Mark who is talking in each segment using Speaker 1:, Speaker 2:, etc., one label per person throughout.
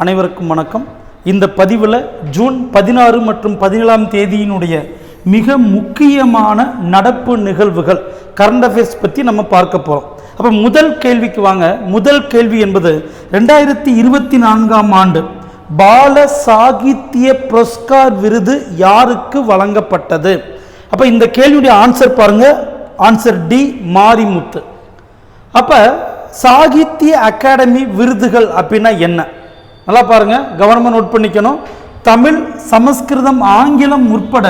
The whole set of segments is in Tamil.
Speaker 1: அனைவருக்கும் வணக்கம். இந்த பதிவில் ஜூன் 16 மற்றும் 17 தேதியினுடைய மிக முக்கியமான நடப்பு நிகழ்வுகள் கரண்ட் அஃபேர்ஸ் பற்றி நம்ம பார்க்க போகிறோம். அப்போ முதல் கேள்விக்கு வாங்க. முதல் கேள்வி என்பது 2024 ஆண்டு பால சாகித்ய புரஸ்கார் விருது யாருக்கு வழங்கப்பட்டது? அப்போ இந்த கேள்வியுடைய ஆன்சர் பாருங்க. Answer D, Marimuthu. அப்போ சாகித்ய அகாடமி விருதுகள் அப்படின்னா என்ன? நல்லா பாருங்க, கவனமாக நோட் பண்ணிக்கணும். தமிழ், சமஸ்கிருதம், ஆங்கிலம் உட்பட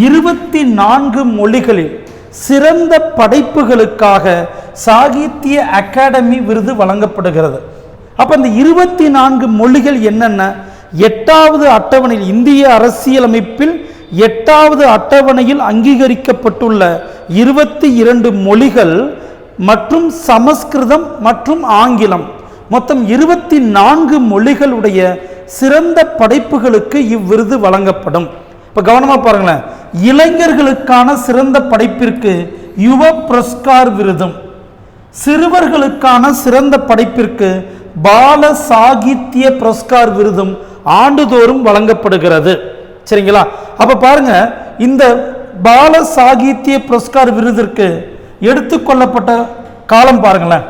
Speaker 1: 24 மொழிகளில் சிறந்த படைப்புகளுக்காக சாகித்ய அகாடமி விருது வழங்கப்படுகிறது. அப்போ இந்த 24 மொழிகள் என்னென்ன? 8வது அட்டவணையில், இந்திய அரசியலமைப்பில் 8வது அட்டவணையில் அங்கீகரிக்கப்பட்டுள்ள 22 மொழிகள் மற்றும் சமஸ்கிருதம் மற்றும் ஆங்கிலம், மொத்தம் 24 மொழிகளுடைய சிறந்த படைப்புகளுக்கு இவ்விருது வழங்கப்படும். இப்போ கவனமாக பாருங்களேன். இளைஞர்களுக்கான சிறந்த படைப்பிற்கு யுவ புரஸ்கார் விருதும், சிறுவர்களுக்கான சிறந்த படைப்பிற்கு பால சாகித்ய புரஸ்கார் விருதும் ஆண்டுதோறும் வழங்கப்படுகிறது. சரிங்களா? அப்போ பாருங்க, இந்த பால சாகித்ய புரஸ்கார் விருதிற்கு எடுத்துக்கொள்ளப்பட்ட காலம் பாருங்களேன்.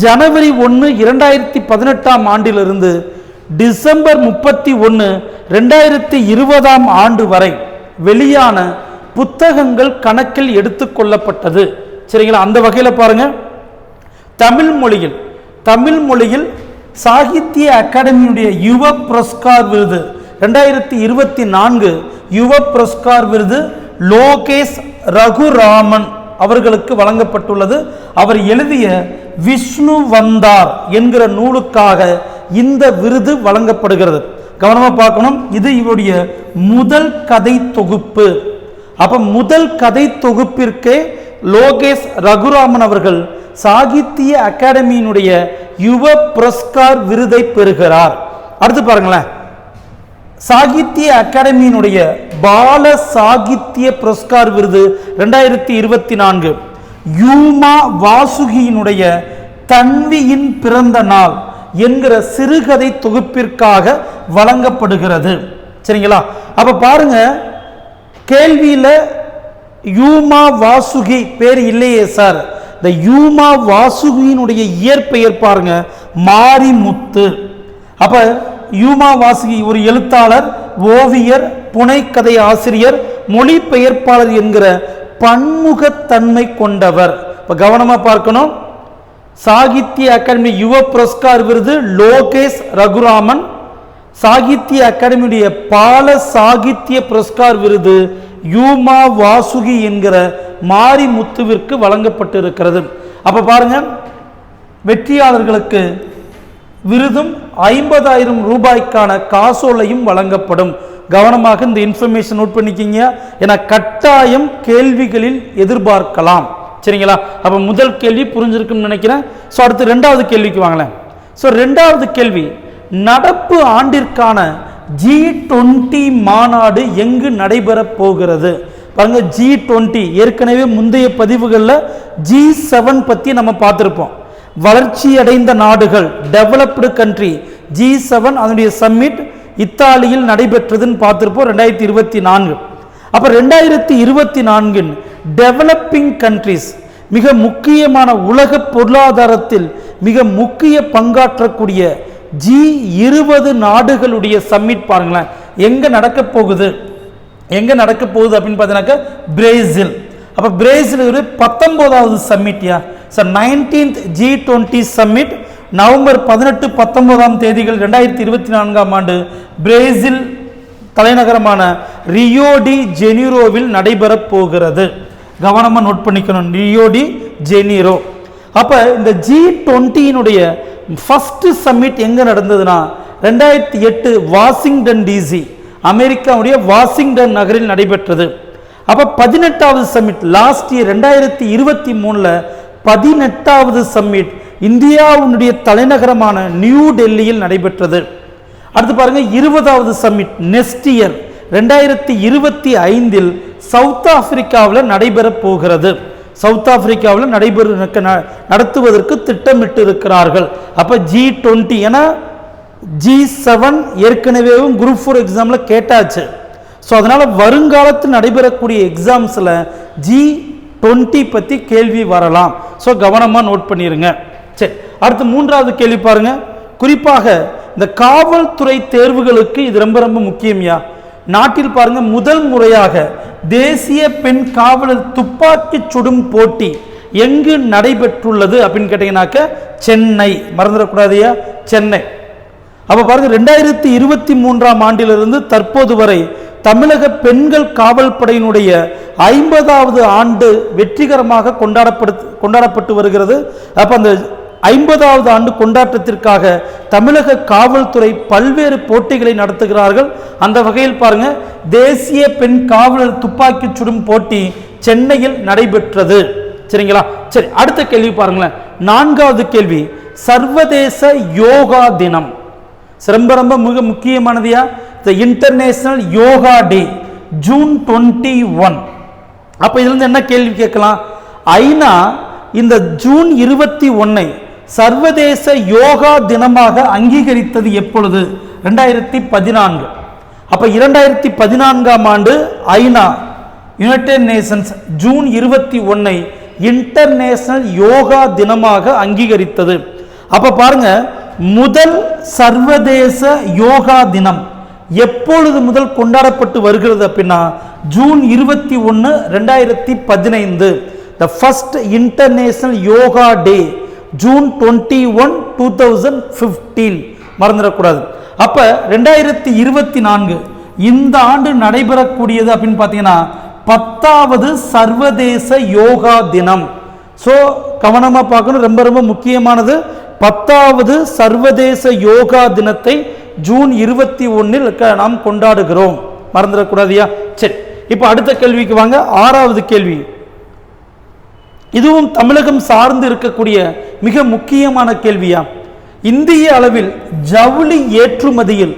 Speaker 1: ஜனவரி 1, 2018 ஆண்டிலிருந்து டிசம்பர் 31, 2020 ஆண்டு வரை வெளியான புத்தகங்கள் கணக்கில் எடுத்துக்கொள்ளப்பட்டது. சரிங்களா? அந்த வகையில் பாருங்க, தமிழ் மொழியில் சாகித்ய அகாடமியுடைய யுவ புரஸ்கார் விருது 2024 யுவ புரஸ்கார் விருது லோகேஷ் ரகுராமன் அவர்களுக்கு வழங்கப்பட்டுள்ளது. அவர் எழுதிய விஷ்ணு வந்தார் என்கிற நூலுக்காக இந்த விருது வழங்கப்படுகிறது. கவனமா பார்க்கணும். இது இவருடைய முதல் கதை தொகுப்பு. அப்ப முதல் கதை தொகுப்பிற்கே லோகேஷ் ரகுராமன் அவர்கள் சாகித்ய அகாடமியினுடைய யுவ புரஸ்கார் விருதை பெறுகிறார். அடுத்து பாருங்களேன், சாகித்ய அகாடமியினுடைய பால சாகித்ய புரஸ்கார் விருது 2024 யூமா வாசுகியினுடைய தன்வியின் பிறந்த நாள் என்கிற சிறுகதை தொகுப்பிற்காக வழங்கப்படுகிறது. சரிங்களா? அப்ப பாருங்க, கேள்வியில யூமா வாசுகி பேர் இல்லையே சார். இந்த யூமா வாசுகியினுடைய இயற்பெயர் பாருங்க, மாரிமுத்து. அப்ப யூமா வாசுகி ஒரு எழுத்தாளர், ஓவியர், புனைக்கதை ஆசிரியர், மொழிபெயர்ப்பாளர் என்கிற பன்முகத்தன்மை கொண்டவர். இப்ப கவனமா பார்க்கணும். சாகித்ய அகாடமி யுவ புரஸ்கார் விருது லோகேஷ் ரகுராமன், சாகித்ய அகாடமியுடைய பால சாகித்ய புரஸ்கார் விருது யூமா வாசுகி என்கிற மாரிமுத்துவிற்கு வழங்கப்பட்டு இருக்கிறது. அப்ப பாருங்க, வெற்றியாளர்களுக்கு விருதும் 50,000 ரூபாய்க்கான காசோலையும் வழங்கப்படும். கவனமாக இந்த இன்ஃபர்மேஷன் நோட் பண்ணிக்கிங்க. என கட்டாயம் கேள்விகளில் எதிர்பார்க்கலாம். சரிங்களா? அப்ப முதல் கேள்வி புரிஞ்சிருக்குன்னு நினைக்கிறேன். ஸோ அடுத்து 2வது கேள்விக்கு வாங்களேன். ஸோ 2வது கேள்வி, நடப்பு ஆண்டிற்கான G20 மாநாடு எங்கு நடைபெற போகிறது? பாருங்க, G20 ஏற்கனவே முந்தைய பதிவுகளில் G7 பற்றி நம்ம பார்த்துருப்போம். வளர்ச்சி அடைந்த நாடுகள், டெவலப்டு கண்ட்ரி, G7 அதனுடைய சம்மிட் இத்தாலியில் நடைபெற்றதுன்னு பார்த்துருப்போம் 2024. அப்போ 2024 டெவலப்பிங் கண்ட்ரிஸ், மிக முக்கியமான உலக பொருளாதாரத்தில் மிக முக்கிய பங்காற்றக்கூடிய G20 நாடுகளுடைய சம்மிட் பாருங்களேன் எங்க நடக்க போகுது அப்படின்னு பார்த்தீங்கன்னாக்கா பிரேசில். அப்போ பிரேசில் ஒரு 19வது சம்மிட்யா. 19th G20 சம்மிட் நவம்பர் 18, 19 தேதிகள் 2024 ஆண்டு பிரேசில் தலைநகரமான ரியோ டி ஜெனீரோவில் நடைபெற போகிறது. கவனமா நோட் பண்ணிக்கணும், ரியோ டி ஜெனீரோ. அப்ப இந்த G20 ஃபர்ஸ்ட் சம்மிட் எங்க நடந்ததுன்னா 2008 வாஷிங்டன் டிசி, அமெரிக்காவுடைய வாஷிங்டன் நகரில் நடைபெற்றது. அப்ப 18வது சம்மிட் லாஸ்ட் இயர் 2023 18வது சம்மிட் இந்தியாவுடைய தலைநகரமான நியூ டெல்லியில் நடைபெற்றது. அடுத்து பாருங்க, 20வது சம்மிட் நெக்ஸ்ட் இயர் 2025 சவுத் ஆப்பிரிக்காவில் நடைபெற போகிறது. சவுத் ஆப்பிரிக்காவில் நடத்துவதற்கு திட்டமிட்டு இருக்கிறார்கள். அப்ப G20 என G7 ஏற்கனவே குரூப் 4 எக்ஸாம்ல கேட்டாச்சு. ஸோ அதனால வருங்காலத்தில் நடைபெறக்கூடிய எக்ஸாம்ஸ்ல G20 பத்தி கேள்வி வரலாம். ஸோ கவனமா நோட் பண்ணிருங்க. சரி, அடுத்து மூன்றாவது கேள்வி பாருங்க. குறிப்பாக இந்த காவல்துறை தேர்வுகளுக்கு இது ரொம்ப ரொம்ப முக்கியம்யா. நாட்டில் பாருங்க முதல் முறையாக தேசிய பெண் காவலர் துப்பாக்கி சுடும் போட்டி எங்கு நடைபெற்றுள்ளது அப்படின்னு கேட்டீங்கன்னாக்க சென்னை. மறந்துடக்கூடாதியா, சென்னை. அப்ப பாருங்க 2023ஆம் ஆண்டிலிருந்து தற்போது வரை தமிழக பெண்கள் காவல் படையினுடைய 50வது ஆண்டு வெற்றிகரமாக கொண்டாடப்பட்டு வருகிறது. அப்ப அந்த 50வது ஆண்டு கொண்டாட்டத்திற்காக தமிழக காவல்துறை பல்வேறு போட்டிகளை நடத்துகிறார்கள். அந்த வகையில் பாருங்க தேசிய பெண் காவலர் துப்பாக்கி சுடும் போட்டி சென்னையில் நடைபெற்றது. சரிங்களா? சரி, அடுத்த கேள்வி பாருங்களேன். நான்காவது கேள்வி, சர்வதேச யோகா தினம். ரொம்ப ரொம்ப மிக முக்கியமானதையா, இன்டர்நேஷனல் யோகா டே ஜூன் 21. அப்ப இதுல இருந்து என்ன கேள்வி கேட்கலாம்? ஐநா இந்த ஜூன் 21 சர்வதேச யோகா தினமாக அங்கீகரித்தது எப்பொழுது? 2014. அப்ப 2014ஆம் ஆண்டு ஐநா United Nations June 21 international yoga தினமாக அங்கீகரித்தது. அப்ப பாருங்க, முதல் சர்வதேச யோகா தினம் எப்பொழுது முதல் கொண்டாடப்பட்டு வருகிறது அப்படின்னா June 21, 2015. The first international yoga day June 21, 2015. மறந்துடக்கூடாது. அப்ப 2024 இந்த ஆண்டு நடைபெறக்கூடியது அப்படின்னு பார்த்தீங்கன்னா 10வது சர்வதேச யோகா தினம். ஸோ கவனமா பார்க்கணும், ரொம்ப ரொம்ப முக்கியமானது. 10வது சர்வதேச யோகா தினத்தை ஜூன் 21 நாம் கொண்டாடுகிறோம். மறந்துடக்கூடாதியா? சரி, இப்போ அடுத்த கேள்விக்கு வாங்க. ஆறாவது கேள்வி, இதுவும் தமிழகம் சார்ந்து இருக்கக்கூடிய மிக முக்கியமான கேள்வியா. இந்திய அளவில் ஜவுளி ஏற்றுமதியில்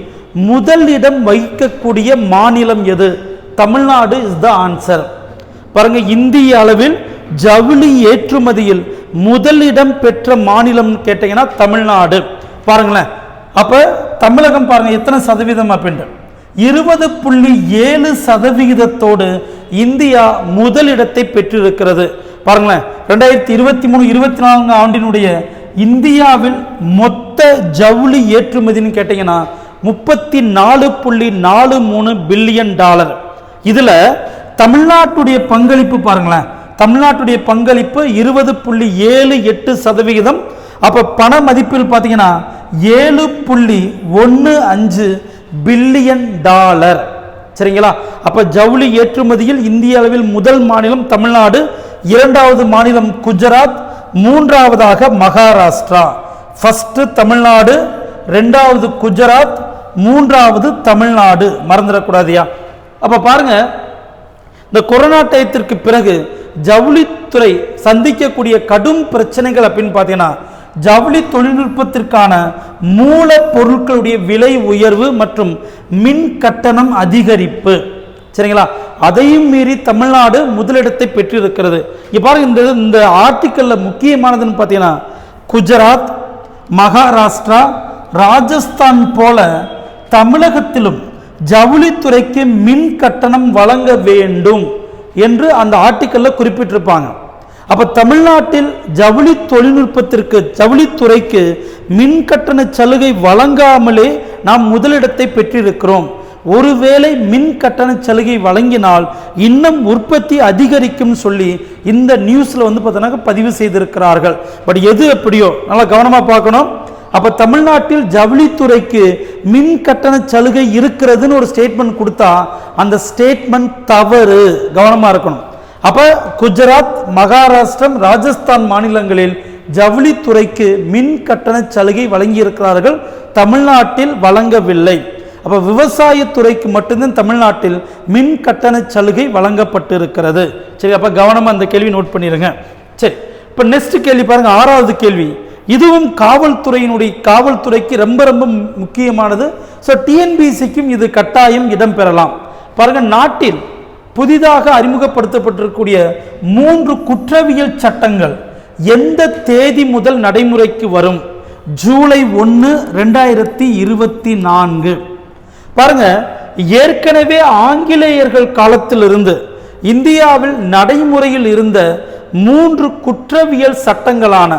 Speaker 1: முதலிடம் வகிக்கக்கூடிய மாநிலம் எது? Tamil Nadu is the answer. பாருங்க, இந்திய அளவில் ஜவுளி ஏற்றுமதியில் முதலிடம் பெற்ற மாநிலம் கேட்டீங்கன்னா தமிழ்நாடு. பாருங்களேன், அப்ப தமிழகம் பாருங்க எத்தனை சதவீதம் அப்படின்ட்டு 20.7% இந்தியா முதலிடத்தை பெற்றிருக்கிறது. பாருங்களேன், 2023-24 ஆண்டினுடைய இந்தியாவில் மொத்த ஜவுளி ஏற்றுமதினு கேட்டீங்கன்னா $34.43 பில்லியன். இதுல தமிழ்நாட்டுடைய பங்களிப்பு பாருங்களேன், தமிழ்நாட்டுடைய பங்களிப்பு 20.78%. அப்ப பண மதிப்பில் பார்த்தீங்கன்னா $7.15 பில்லியன். சரிங்களா? அப்ப ஜவுளி ஏற்றுமதியில் இந்திய அளவில் முதல் மாநிலம் தமிழ்நாடு, இரண்டாவது மாநிலம் குஜராத், மூன்றாவதாக மகாராஷ்டிரா. ஃபர்ஸ்ட் தமிழ்நாடு, இரண்டாவது குஜராத், மூன்றாவது தமிழ்நாடு. மறந்துடக்கூடாதியா? அப்ப பாருங்க, இந்த கொரோனா டயத்திற்கு பிறகு ஜவுளித்துறை சந்திக்கக்கூடிய கடும் பிரச்சனைகள் அப்படின்னு பார்த்தீங்கன்னா ஜவுளி தொழில்நுட்பத்திற்கான மூலப்பொருட்களுடைய விலை உயர்வு மற்றும் மின் கட்டணம் அதிகரிப்பு. சரிங்களா? அதையும் மீறி தமிழ்நாடு முதலிடத்தை பெற்றிருக்கிறது. இங்க பாருங்க, இந்த ஆர்டிக்கல்ல முக்கியமானதுன்னு பார்த்தீங்கன்னா குஜராத், மகாராஷ்டிரா, ராஜஸ்தான் போல தமிழகத்திலும் ஜவுளித்துறைக்கு மின் கட்டணம் வழங்க வேண்டும் என்று அந்த ஆர்டிக்கல்ல குறிப்பிட்டிருப்பாங்க. அப்ப தமிழ்நாட்டில் ஜவுளி தொழில்நுட்பத்திற்கு ஜவுளித்துறைக்கு மின் கட்டண சலுகை வழங்காமலே நாம் முதலிடத்தை பெற்றிருக்கிறோம். ஒருவேளை மின் கட்டண சலுகை வழங்கினால் இன்னும் உற்பத்தி அதிகரிக்கும் சொல்லி இந்த நியூஸ்ல பார்த்தீங்கன்னா பதிவு செய்திருக்கிறார்கள். பட் எது எப்படியோ நல்லா கவனமா பார்க்கணும். அப்ப தமிழ்நாட்டில் ஜவுளித்துறைக்கு மின் கட்டண சலுகை இருக்கிறதுன்னு ஒரு ஸ்டேட்மெண்ட் கொடுத்தா அந்த ஸ்டேட்மெண்ட் தவறு. கவனமா இருக்கணும். அப்ப குஜராத், மகாராஷ்டிரம், ராஜஸ்தான் மாநிலங்களில் ஜவுளித்துறைக்கு மின் கட்டண சலுகை வழங்கி இருக்கிறார்கள், தமிழ்நாட்டில் வழங்கவில்லை. அப்ப விவசாயத்துறைக்கு மட்டும்தான் தமிழ்நாட்டில் மின் கட்டண சலுகை வழங்கப்பட்டிருக்கிறது. சரி, அப்ப கவனமா அந்த கேள்வி நோட் பண்ணிருங்க. சரி, இப்ப நெக்ஸ்ட் கேள்வி பாருங்க, ஆறாவது கேள்வி. இதுவும் காவல்துறைக்கு ரொம்ப ரொம்ப முக்கியமானது. ஸோ டிஎன்பிசிக்கும் இது கட்டாயம் இடம்பெறலாம். பாருங்க, நாட்டில் புதிதாக அறிமுகப்படுத்தப்பட்டிருக்கக்கூடிய 3 குற்றவியல் சட்டங்கள் எந்த தேதி முதல் நடைமுறைக்கு வரும்? ஜூலை 1, 2024. பாருங்க, ஏற்கனவே ஆங்கிலேயர்கள் காலத்திலிருந்து இந்தியாவில் நடைமுறையில் இருந்த 3 குற்றவியல் சட்டங்களான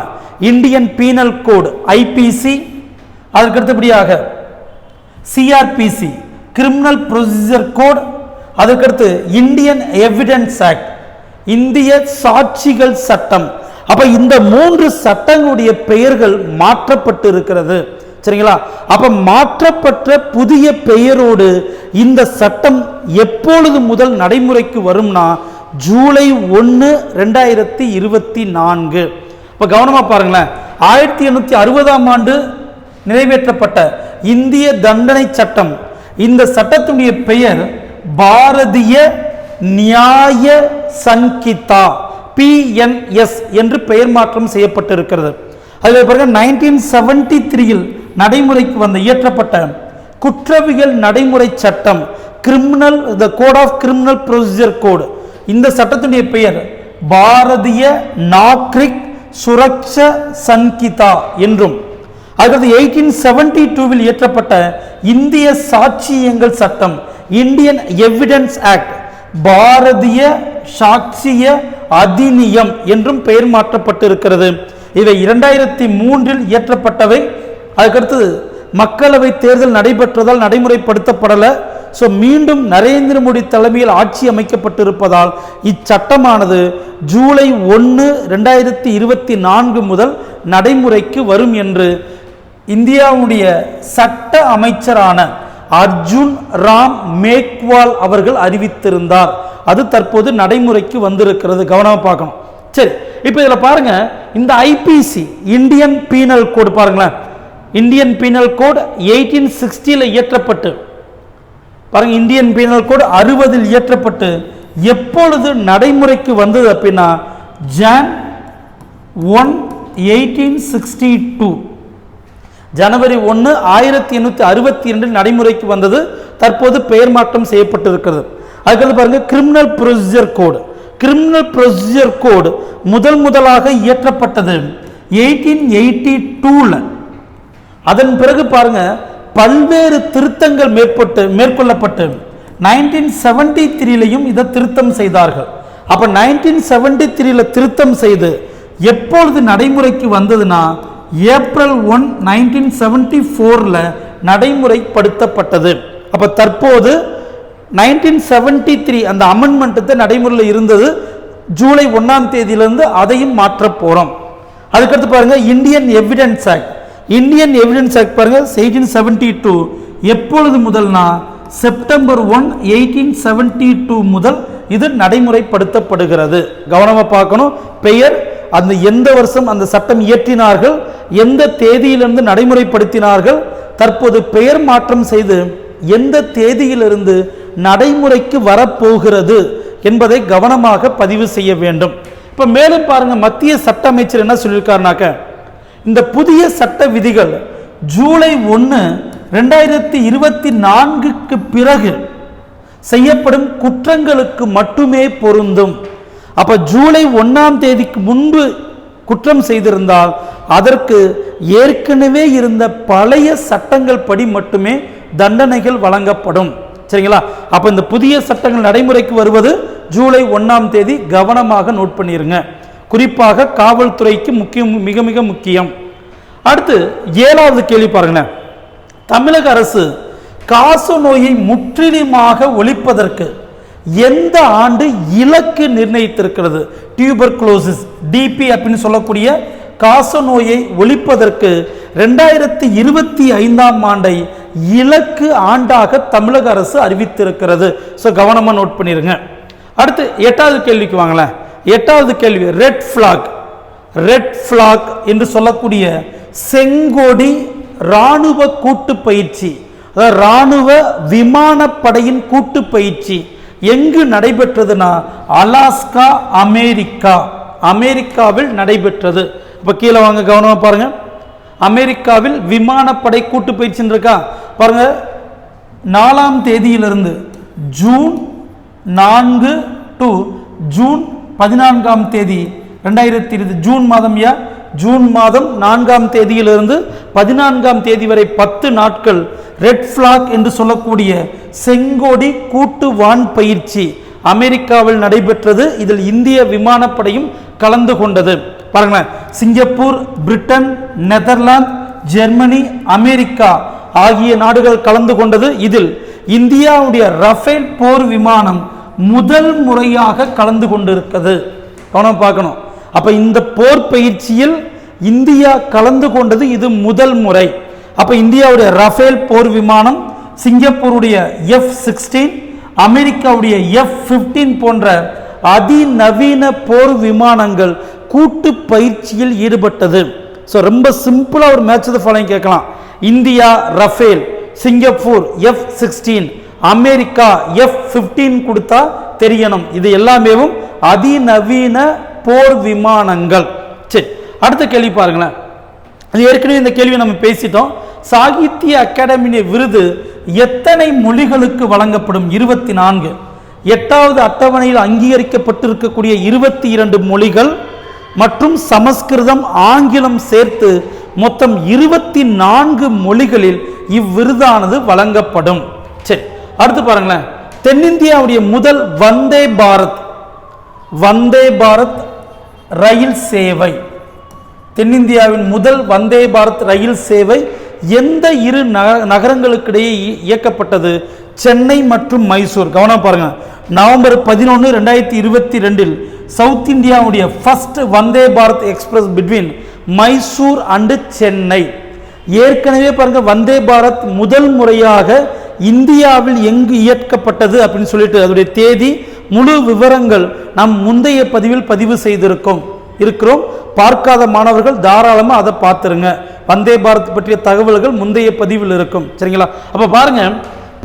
Speaker 1: இந்தியன் பீனல் கோடு ஐபிசி, அதற்கடுத்தபடியாக சிஆர்பிசி கிரிமினல் ப்ரொசீஜர் கோட், அதற்கடுத்து இந்தியன் எவிடன்ஸ் ஆக்ட் இந்திய சாட்சிகள் சட்டம். அப்ப இந்த 3 சட்டங்களுடைய பெயர்கள் மாற்றப்பட்டு இருக்கிறது. சரிங்களா? அப்ப மாற்றப்பட்ட புதிய பெயரோடு இந்த சட்டம் எப்பொழுது முதல் நடைமுறைக்கு வரும்னா ஜூலை 1, 2024. இப்ப கவனமா பாருங்களேன். 1860ஆம் ஆண்டு நிறைவேற்றப்பட்ட இந்திய தண்டனை சட்டம், இந்த சட்டத்துடைய பெயர் பாரதிய நியாய சங்கிதா PNS என்று பெயர் மாற்றம் செய்யப்பட்டிருக்கிறது. அதில் பாருங்க 1973 நடைமுறைக்கு வந்த இயற்றப்பட்ட குற்றவியல் நடைமுறை சட்டம் criminal code of criminal procedure code, இந்த சட்டத்துடைய பெயர் பாரதிய நாக்ரிக் சுரக்ஷ சங்கிதா என்றும், அடுத்து 1872 இயற்றப்பட்ட இந்திய சாட்சியங்கள் சட்டம் இந்தியன் எவிடன்ஸ் ஆக்ட் பாரதிய சாட்சிய அதிநியம் என்றும் பெயர் மாற்றப்பட்டிருக்கிறது. இவை 2003 இயற்றப்பட்டவை. அதுக்கடுத்து மக்களவை தேர்தல் நடைபெற்றதால் நடைமுறைப்படுத்தப்படல. ஸோ மீண்டும் நரேந்திர மோடி தலைமையில் ஆட்சி அமைக்கப்பட்டிருப்பதால் இச்சட்டமானது ஜூலை 1, 2024 முதல் நடைமுறைக்கு வரும் என்று இந்தியாவுடைய சட்ட அமைச்சரான அர்ஜுன் ராம் மேக்வால் அவர்கள் அறிவித்திருந்தார். அது தற்போது நடைமுறைக்கு வந்திருக்கிறது. கவனமாக பார்க்கணும். சரி, இப்போ இதில் பாருங்க, இந்த ஐபிசி இந்தியன் பீனல் கோடு பாருங்களேன். இந்தியன் பீனல் கோட் 1860 இயற்றப்பட்டு பாருங்க, இந்தியன் பீனல் கோட் 60 இயற்றப்பட்டு எப்பொழுது நடைமுறைக்கு வந்தது அப்படின்னா ஜான் 1, 1862 ஜனவரி 1, 1862 நடைமுறைக்கு வந்தது. தற்போது பெயர் மாற்றம் செய்யப்பட்டிருக்கிறது. அதுக்கு பாருங்க, கிரிமினல் ப்ரொசீஜர் கோடு. கிரிமினல் ப்ரொசீஜர் கோடு முதலாக இயற்றப்பட்டது 1882. அதன் பிறகு பாருங்க, பல்வேறு திருத்தங்கள் மேற்கொள்ளப்பட்டு 1973 இதை திருத்தம் செய்தார்கள். அப்ப 1973 திருத்தம் செய்து எப்பொழுது நடைமுறைக்கு வந்ததுன்னா ஏப்ரல் 1, 1974 நடைமுறைப்படுத்தப்பட்டது. அப்ப தற்போது 1973 அந்த அமெண்ட்மெண்ட் நடைமுறையில் இருந்தது. ஜூலை 1ஆம் தேதியிலிருந்து அதையும் மாற்ற போறோம். அதுக்கடுத்து பாருங்க, Indian evidence act. Indian evidence act பாருங்க 1872 எப்பொழுது முதல்னா செப்டம்பர் 1, 1872 முதல் இது நடைமுறைப்படுத்தப்படுகிறது. கவனமா பார்க்கணும். பெயர், அந்த எந்த வருஷம் அந்த சட்டம் இயற்றினார்கள், எந்த தேதியிலிருந்து நடைமுறைப்படுத்தினார்கள், தற்போது பெயர் மாற்றம் செய்து எந்த தேதியிலிருந்து நடைமுறைக்கு வரப்போகிறது என்பதை கவனமாக பதிவு செய்ய வேண்டும். இப்ப மேலும் பாருங்க, மத்திய சட்ட அமைச்சர் என்ன சொல்லியிருக்காருனாக்க, இந்த புதிய சட்ட விதிகள் ஜூலை 1, 2024 பிறகு செய்யப்படும் குற்றங்களுக்கு மட்டுமே பொருந்தும். அப்ப ஜூலை 1ஆம் தேதிக்கு முன்பு குற்றம் செய்திருந்தால் அதற்கு ஏற்கனவே இருந்த பழைய சட்டங்கள் படி மட்டுமே தண்டனைகள் வழங்கப்படும். சரிங்களா? அப்ப இந்த புதிய சட்டங்கள் நடைமுறைக்கு வருவது ஜூலை 1ஆம் தேதி. கவனமாக நோட் பண்ணிருங்க. குறிப்பாக காவல்துறைக்கு மிக மிக முக்கியம். அடுத்து 7வது கேள்வி பாருங்களேன். தமிழக அரசு காச நோயை முற்றிலுமாக ஒழிப்பதற்கு எந்த ஆண்டு இலக்கு நிர்ணயித்திருக்கிறது? டியூபர்குலோசிஸ் டிபி அப்படின்னு சொல்லக்கூடிய காச நோயை ஒழிப்பதற்கு 2025ஆம் ஆண்டை இலக்கு ஆண்டாக தமிழக அரசு அறிவித்திருக்கிறது. ஸோ கவனமா நோட் பண்ணிருங்க. அடுத்து 8வது கேள்விக்கு வாங்களேன். 8வது கேள்வி, ரெட் பிளாக். ரெட் பிளாக் என்று சொல்லக்கூடிய செங்கோடி இராணுவ கூட்டு பயிற்சி, இராணுவ விமானப்படையின் கூட்டு பயிற்சி எங்கு நடைபெற்றதுன்னா அலாஸ்கா, அமெரிக்காவில் நடைபெற்றது. இப்ப கீழே வாங்க, கவனமா பாருங்க. அமெரிக்காவில் விமானப்படை கூட்டு பயிற்சி இருக்கா பாருங்க. 4ஆம் தேதியிலிருந்து ஜூன் 4 டு ஜூன் 14ஆம் தேதி 2020 ஜூன் மாதம் ஜூன் மாதம் 4ஆம் தேதியிலிருந்து 14ஆம் தேதி வரை 10 நாட்கள் ரெட் ஃபிளாக் என்று சொல்லக்கூடிய செங்கோடி கூட்டு வான் பயிற்சி அமெரிக்காவில் நடைபெற்றது. இதில் இந்திய விமானப்படையும் கலந்து கொண்டது. பாருங்களேன், Singapore, Britain, Netherlands, Germany, America ஆகிய நாடுகள் கலந்து கொண்டது. இதில் இந்தியாவுடைய ரஃபேல் போர் விமானம் முதல் முறையாக கலந்து கொண்டிருக்கிறது. கவனம் பார்க்கணும். அப்ப இந்த போர் பயிற்சியில் இந்தியா கலந்து கொண்டது இது முதல் முறை. அப்ப இந்தியாவுடைய ரஃபேல் போர் விமானம், சிங்கப்பூருடைய F-16, அமெரிக்காவுடைய F-15 போன்ற அதிநவீன போர் விமானங்கள் கூட்டு பயிற்சியில் ஈடுபட்டது. ஸோ ரொம்ப சிம்பிளா ஒரு மேட்ச் த ஃபாலோயிங் கேட்கலாம். India Rafale, Singapore F-16, America F-15 கொடுத்தா தெரியணும். இது எல்லாமே அதிநவீன போர் விமானங்கள். சரி, அடுத்த கேள்வி பாருங்களேன். அது ஏற்கனவே இந்த கேள்வி நம்ம பேசிட்டோம். சாகித்ய அகாடமி விருது எத்தனை மொழிகளுக்கு வழங்கப்படும்? 24. 8வது அட்டவணையில் அங்கீகரிக்கப்பட்டிருக்கக்கூடிய 22 மொழிகள் மற்றும் சமஸ்கிருதம், ஆங்கிலம் சேர்த்து மொத்தம் 24 மொழிகளில் இவ்விருதானது வழங்கப்படும். சரி, அடுத்து பாருங்களேன். தென்னிந்தியாவுடைய முதல் வந்தே பாரத் ரயில் சேவை, தென்னிந்தியாவின் முதல் வந்தே பாரத் ரயில் சேவை எந்த இரு நகரங்களுக்கிடையே இயக்கப்பட்டது? சென்னை மற்றும் மைசூர். கவனம் பாருங்க. நவம்பர் 11, 2022 சவுத் இந்தியாவுடைய first Vande Bharat express between Mysore and Chennai. ஏற்கனவே பாருங்க, வந்தே பாரத் முதல் முறையாக இந்தியாவில் எங்கு இயக்கப்பட்டது அப்படின்னு சொல்லிட்டு அதோடைய தேதி, முழு விவரங்கள் நாம் முந்தைய பதிவில் பதிவு செய்திருக்கிறோம். பார்க்காத மாணவர்கள் தாராளமாக அதை பார்த்துருங்க. வந்தே பாரத் பற்றிய தகவல்கள் முந்தைய பதிவில் இருக்கும். சரிங்களா? அப்போ பாருங்க,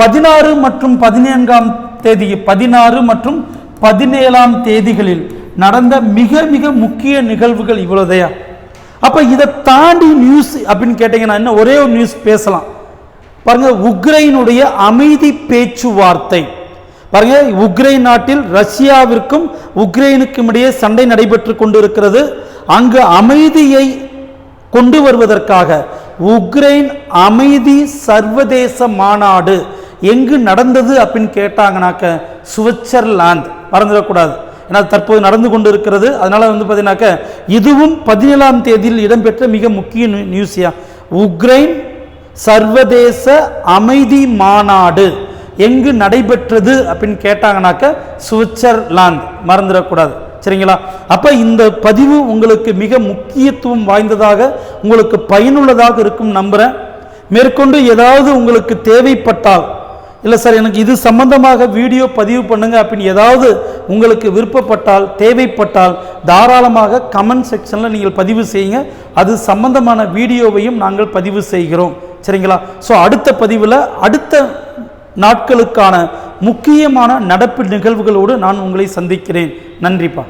Speaker 1: 16 மற்றும் 14ஆம் தேதி, 16 மற்றும் 17ஆம் தேதிகளில் நடந்த மிக மிக முக்கிய நிகழ்வுகள் இவ்வளோதையா. அப்போ இதை தாண்டி நியூஸ் அப்படின்னு கேட்டீங்கன்னா இன்னும் ஒரே ஒரு நியூஸ் பேசலாம். பாருங்க, உக்ரைனுடைய அமைதி பேச்சுவார்த்தை. பாருங்க, உக்ரைன் நாட்டில் ரஷ்யாவிற்கும் உக்ரைனுக்கும் இடையே சண்டை நடைபெற்று கொண்டிருக்கிறது. அங்கு அமைதியை கொண்டு வருவதற்காக உக்ரைன் அமைதி சர்வதேச மாநாடு எங்கு நடந்தது அப்படின்னு கேட்டாங்கனாக்க சுவிட்சர்லாந்து. மறந்துடக்கூடாது, ஏன்னா தற்போது நடந்து கொண்டு இருக்கிறது. அதனால பார்த்தீங்கன்னாக்க இதுவும் 17ஆம் தேதியில் இடம்பெற்ற மிக முக்கிய நியூஸியா. உக்ரைன் சர்வதேச அமைதி மாநாடு எங்கு நடைபெற்றது அப்படின்னு கேட்டாங்கனாக்க சுவிட்சர்லாந்து. மறந்துடக்கூடாது. சரிங்களா? அப்ப இந்த பதிவு உங்களுக்கு மிக முக்கியத்துவம் வாய்ந்ததாக, உங்களுக்கு பயனுள்ளதாக இருக்கும் நம்புறேன். மேற்கொண்டு ஏதாவது உங்களுக்கு தேவைப்பட்டால், இல்லை சார் எனக்கு இது சம்பந்தமாக வீடியோ பதிவு பண்ணுங்க அப்படின்னு ஏதாவது உங்களுக்கு விருப்பப்பட்டால், தேவைப்பட்டால் தாராளமாக கமெண்ட் செக்ஷனில் நீங்கள் பதிவு செய்யுங்க. அது சம்பந்தமான வீடியோவையும் நாங்கள் பதிவு செய்கிறோம். சரிங்களா? ஸோ அடுத்த பதிவில் அடுத்த நாட்களுக்கான முக்கியமான நடப்பு நிகழ்வுகளோடு நான் உங்களை சந்திக்கிறேன். நன்றிப்பா.